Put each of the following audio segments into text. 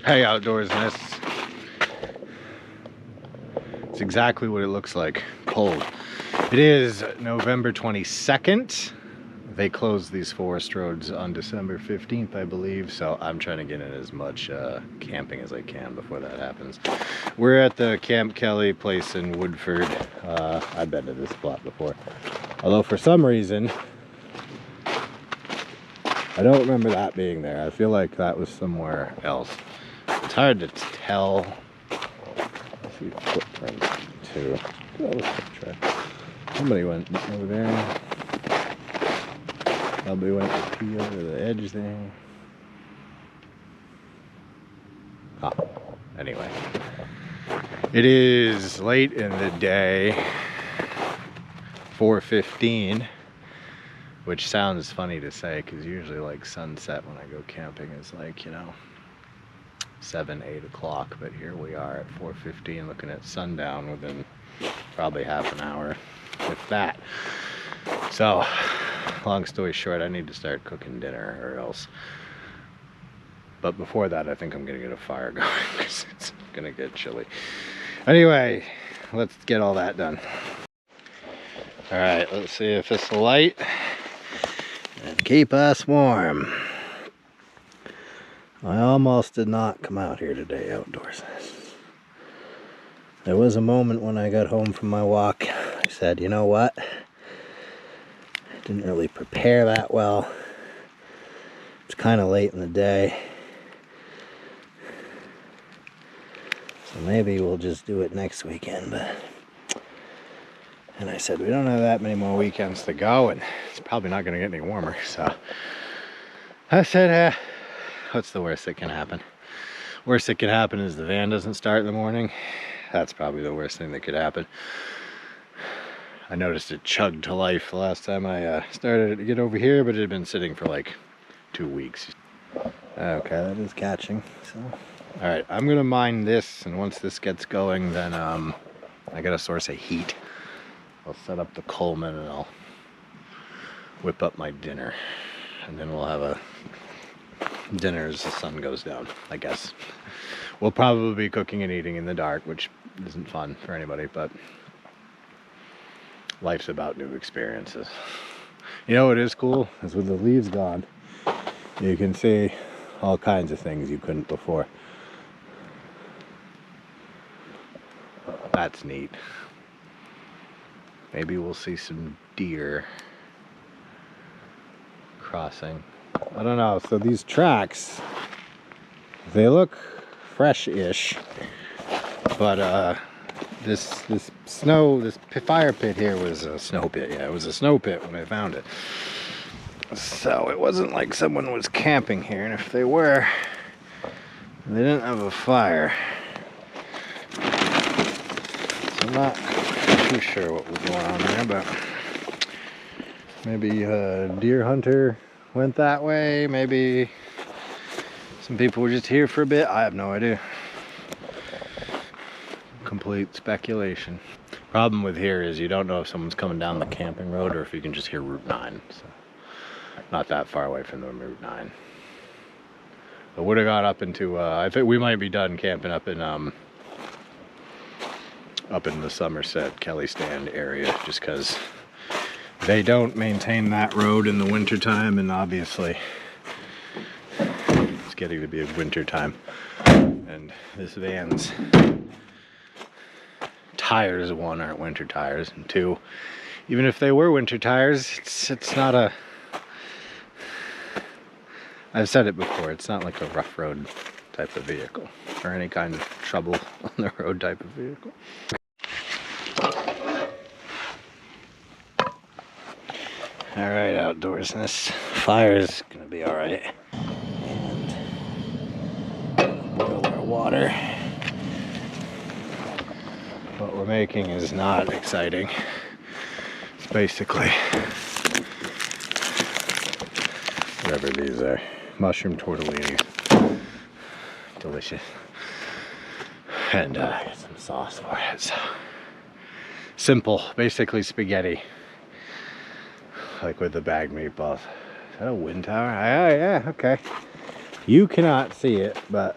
Hey, outdoorsness. It's exactly what it looks like. Cold. It is November 22nd. They closed these forest roads on December 15th, I believe, so I'm trying to get in as much camping as I can before that happens. We're at the Camp Kelly place in Woodford. I've been to this spot before. Although for some reason, I don't remember that being there. I feel like that was somewhere else. It's hard to tell. Let's see footprints too. Somebody went over there. Probably went to pee over the edge there. Ah, anyway. It is late in the day, 4:15, which sounds funny to say because usually like sunset when I go camping is like, you know, 7, 8 o'clock, but here we are at 4:15 looking at sundown within probably half an hour, if that. So, long story short, I need to start cooking dinner or else. But before that, I think I'm gonna get a fire going because it's gonna get chilly. Anyway, let's get all that done. All right, let's see if this will light and keep us warm. I almost did not come out here today outdoors. There was a moment when I got home from my walk, I said, you know what? I didn't really prepare that well. It's kind of late in the day. So maybe we'll just do it next weekend. And I said, we don't have that many more weekends to go, and it's probably not going to get any warmer. So I said, what's the worst that can happen? Worst that could happen is the van doesn't start in the morning. That's probably the worst thing that could happen. I noticed it chugged to life the last time I started to get over here, but it had been sitting for like 2 weeks. Okay, that is catching. So, all right, I'm gonna mine this, and once this gets going, then I got a source of heat. I'll set up the Coleman and I'll whip up my dinner, and then we'll have a dinner as the sun goes down, I guess. We'll probably be cooking and eating in the dark, which isn't fun for anybody, but life's about new experiences. You know what is cool is with the leaves gone, you can see all kinds of things you couldn't before. That's neat. Maybe we'll see some deer crossing. I don't know. So these tracks, they look fresh-ish, but this fire pit here was a snow pit. Yeah, it was a snow pit when I found it. So it wasn't like someone was camping here, and if they were, they didn't have a fire. So I'm not too sure what was going on there, but maybe a deer hunter went that way. Maybe some people were just here for a bit. I have no idea. Complete speculation. Problem with here is you don't know if someone's coming down the camping road or if you can just hear Route 9. So not that far away from the Route 9. I would have got up into, I think we might be done camping up in the Somerset Kelly Stand area, just because they don't maintain that road in the wintertime, and obviously it's getting to be a winter time, and this van's tires, one, aren't winter tires, and two, even if they were winter tires, it's not a, I've said it before, it's not like a rough road type of vehicle or any kind of trouble on the road type of vehicle. All right, outdoorsness. Fire's gonna be all right. And boil our water. What we're making is not exciting. It's basically whatever these are. Mushroom tortellini. Delicious. And some sauce for it. So simple, basically spaghetti. Like with the bagged meatballs. Is that a wind tower? Yeah, okay. You cannot see it, but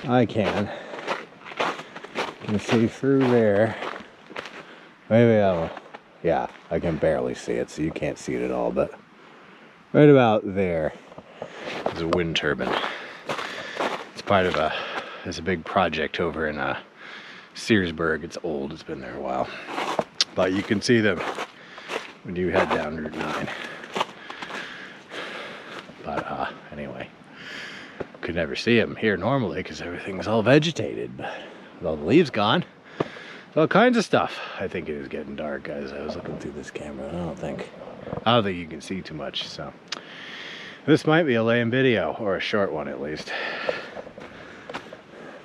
I can see through there. Maybe yeah, I can barely see it, so you can't see it at all, but right about there is a wind turbine. It's part of there's a big project over in Searsburg. It's old, it's been there a while. But you can see them when you head down Route 9. But anyway, could never see them here normally because everything's all vegetated. But with all the leaves gone, all kinds of stuff. I think it is getting dark, guys. I was looking through this camera. I don't think you can see too much. So this might be a lame video, or a short one at least.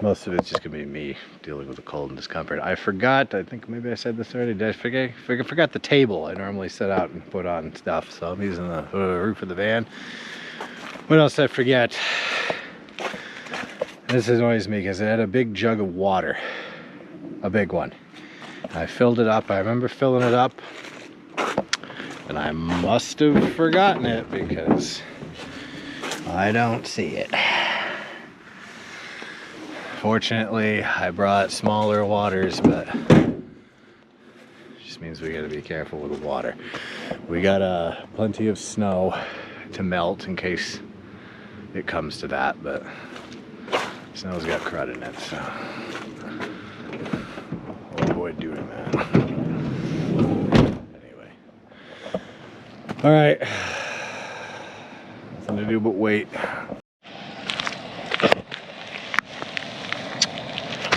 Most of it's just gonna be me dealing with the cold and discomfort. I forgot, I think maybe I said this already, did I forgot the table I normally set out and put on stuff, so I'm using the roof of the van. What else did I forget? This annoys me because it had a big jug of water, a big one. I filled it up, I remember filling it up, and I must have forgotten it because I don't see it. Fortunately, I brought smaller waters, but it just means we gotta be careful with the water. We got plenty of snow to melt in case it comes to that, but snow's got crud in it, so I'll avoid doing that. Anyway. Alright. Nothing to do but wait.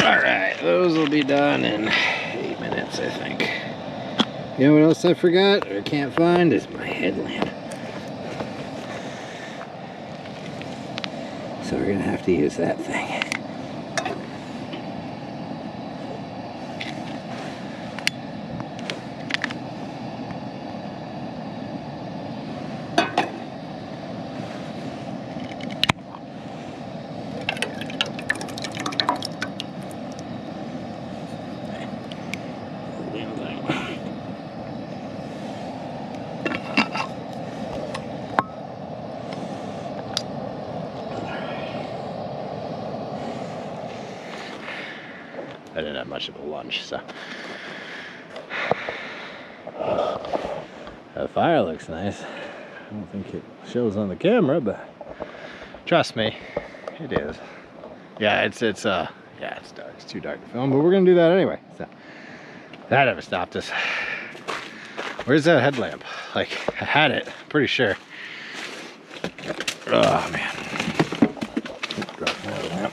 Alright, those will be done in 8 minutes, I think. You know what else I forgot or can't find is my headlamp. So we're gonna have to use that thing. I didn't have much of a lunch, so. The fire looks nice. I don't think it shows on the camera, but trust me, it is. Yeah, it's dark. It's too dark to film, but we're gonna do that anyway. So that never stopped us. Where's that headlamp? Like, I had it, pretty sure. Oh man. Drop the headlamp.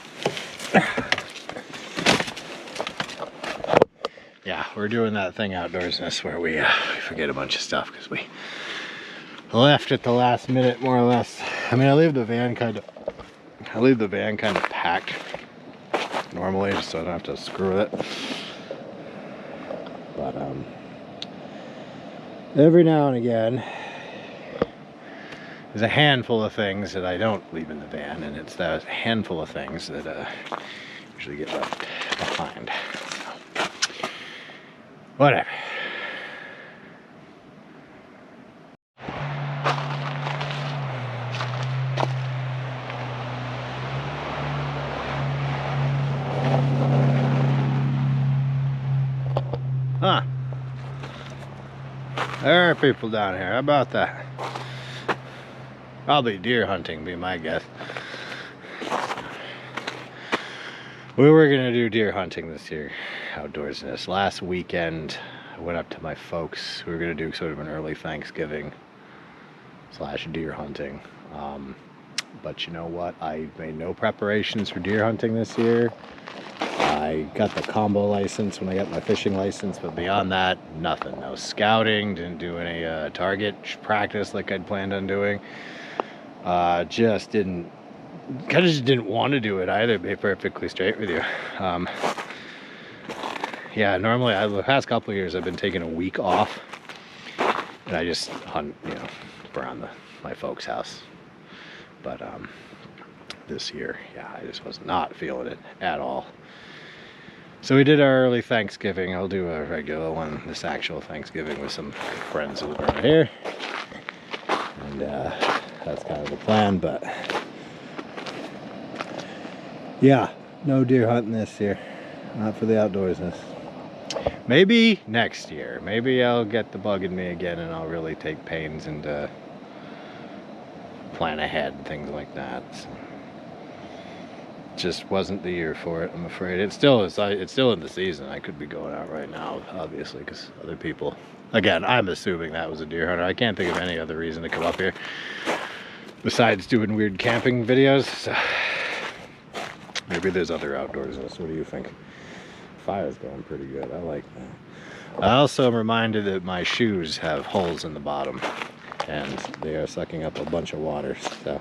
Yeah, we're doing that thing outdoors. That's where we forget a bunch of stuff because we left at the last minute, more or less. I mean, I leave the van kind of packed normally, just so I don't have to screw with it. But every now and again, there's a handful of things that I don't leave in the van, and it's that handful of things that usually get left behind. Whatever. Huh. There are people down here. How about that? Probably deer hunting, be my guess. We were gonna do deer hunting this year, outdoors. This last weekend, I went up to my folks. We were gonna do sort of an early Thanksgiving / deer hunting. But you know what? I made no preparations for deer hunting this year. I got the combo license when I got my fishing license, but beyond that, nothing. No scouting, didn't do any target practice like I'd planned on doing. Just didn't want to do it either, to be perfectly straight with you. Yeah, normally the past couple of years I've been taking a week off, and I just hunt, around my folks' house. But this year, yeah, I just was not feeling it at all. So we did our early Thanksgiving. I'll do a regular one, this actual Thanksgiving, with some friends who live around here. And that's kind of the plan, but yeah, No deer hunting this year. Not for the outdoorsness. Maybe next year. Maybe I'll get the bug in me again and I'll really take pains and plan ahead and things like that. So, just wasn't the year for it, I'm afraid. It still is. It's still in the season. I could be going out right now, obviously, because other people. Again, I'm assuming that was a deer hunter. I can't think of any other reason to come up here besides doing weird camping videos. So maybe there's other outdoors. What do you think? Fire's going pretty good. I like that. I also am reminded that my shoes have holes in the bottom, and they are sucking up a bunch of water. So.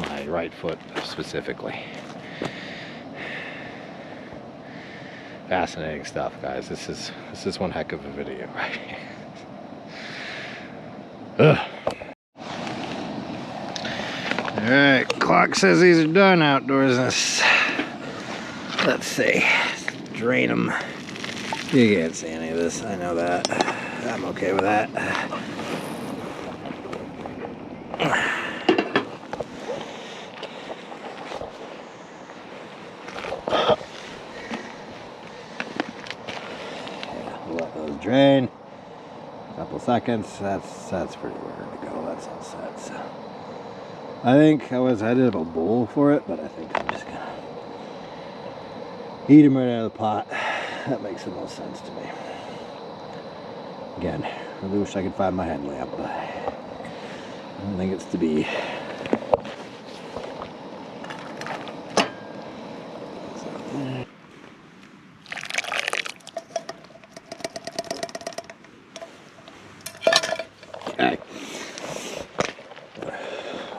My right foot specifically. Fascinating stuff, guys. This is one heck of a video, right? Alright, clock says these are done outdoors. Let's see. Drain them. You can't see any of this, I know that. I'm okay with that. Let those drain. A couple seconds. That's pretty rare to go. That's all set. So I think I did have a bowl for it, but I think I'm just gonna eat them right out of the pot. That makes the most sense to me. Again, I really wish I could find my headlamp, but I don't think it's to be.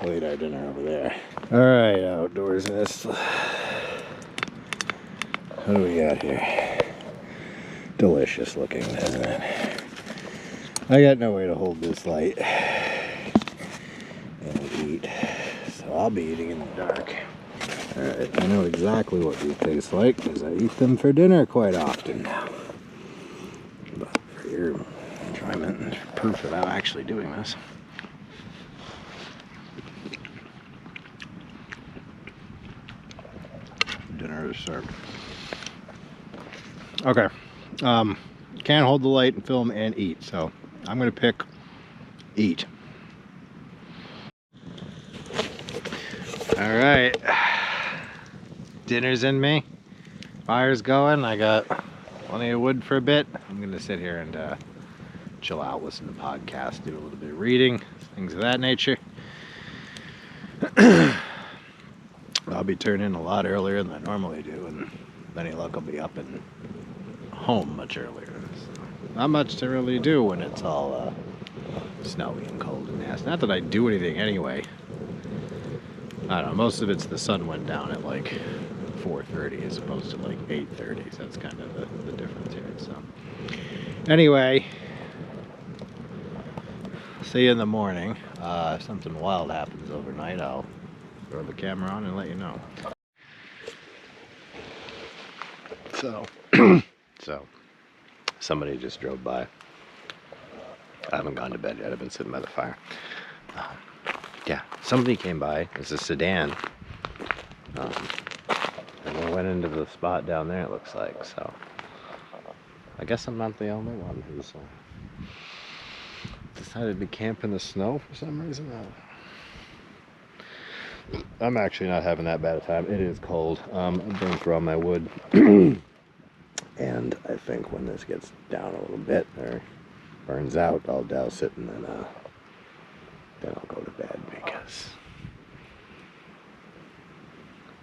We'll eat our dinner over there. Alright, outdoorsness. What do we got here? Delicious looking, isn't it? I got no way to hold this light and eat, so I'll be eating in the dark. Alright, I know exactly what these taste like because I eat them for dinner quite often now. But for your enjoyment and proof that I'm actually doing this. Dinner is served. Okay. Can't hold the light and film and eat, so I'm gonna pick eat. All right. Dinner's in me. Fire's going. I got plenty of wood for a bit. I'm gonna sit here and chill out, listen to podcasts, do a little bit of reading, things of that nature. I'll be turning in a lot earlier than I normally do, and with any luck I'll be up and home much earlier. So not much to really do when it's all snowy and cold and nasty. Not that I do anything anyway. I don't know, most of it's the sun went down at like 4:30 as opposed to like 8:30, so that's kind of the difference here. So anyway, see you in the morning. If something wild happens overnight, I'll throw the camera on and let you know. So somebody just drove by. I haven't gone to bed yet. I've been sitting by the fire. Yeah, somebody came by. It's a sedan. And they went into the spot down there, it looks like. So I guess I'm not the only one who's decided to camp in the snow for some reason. I'm actually not having that bad a time. It is cold. I burned through all my wood. And I think when this gets down a little bit or burns out, I'll douse it and then I'll go to bed because,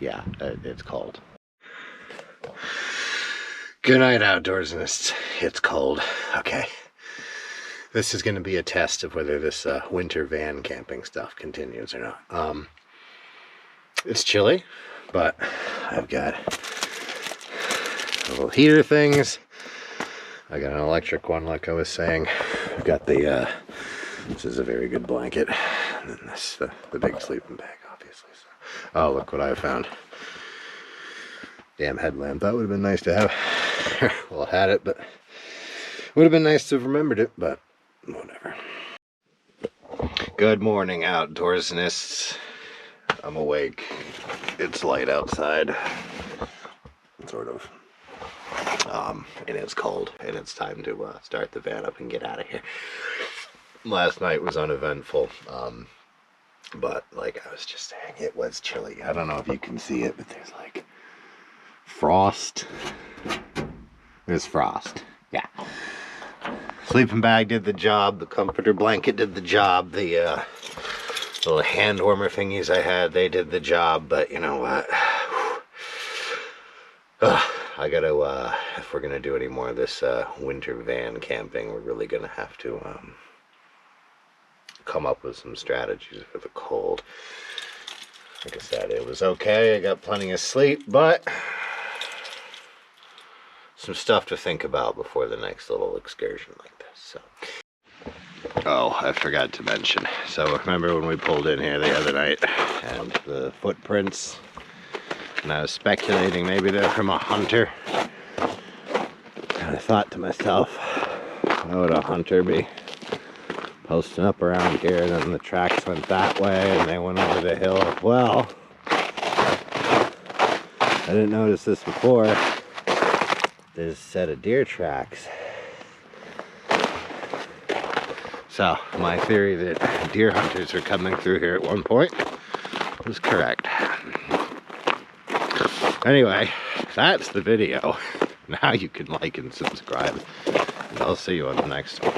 yeah, it's cold. Good night, outdoorsnists. It's cold. Okay. This is going to be a test of whether this winter van camping stuff continues or not. It's chilly, but I've got little heater things. I got an electric one, like I was saying. I've got the this is a very good blanket, and then this the big sleeping bag, obviously. So, oh, look what I found. Damn headlamp. That would have been nice to have. Well, I had it, but would have been nice to have remembered it, but whatever. Good morning, outdoorsnists. I'm awake. It's light outside. Sort of. And it's cold, and it's time to start the van up and get out of here. Last night was uneventful, but like I was just saying, it was chilly. I don't know if you can see it, but there's like frost. There's frost. Yeah. Sleeping bag did the job. The comforter blanket did the job. The little hand warmer thingies I had, they did the job. But you know what? I gotta, if we're gonna do any more of this winter van camping, we're really gonna have to come up with some strategies for the cold. Like I said, it was okay. I got plenty of sleep, but some stuff to think about before the next little excursion like this. So, oh, I forgot to mention. So remember when we pulled in here the other night and the footprints? And I was speculating maybe they're from a hunter. And I thought to myself, why would a hunter be posting up around here? And then the tracks went that way and they went over the hill. Well, I didn't notice this before. There's a set of deer tracks. So my theory that deer hunters are coming through here at one point was correct. Anyway, that's the video. Now you can like and subscribe. And I'll see you on the next one.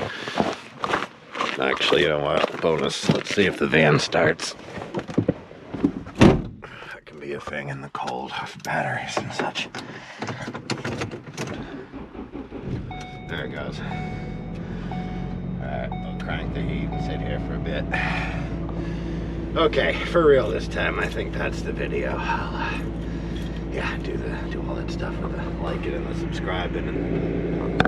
Actually, you know what? Bonus. Let's see if the van starts. That can be a thing in the cold with batteries and such. There it goes. Alright, I'll crank the heat and sit here for a bit. Okay, for real this time, I think that's the video. Yeah, do all that stuff with the liking and the subscribing and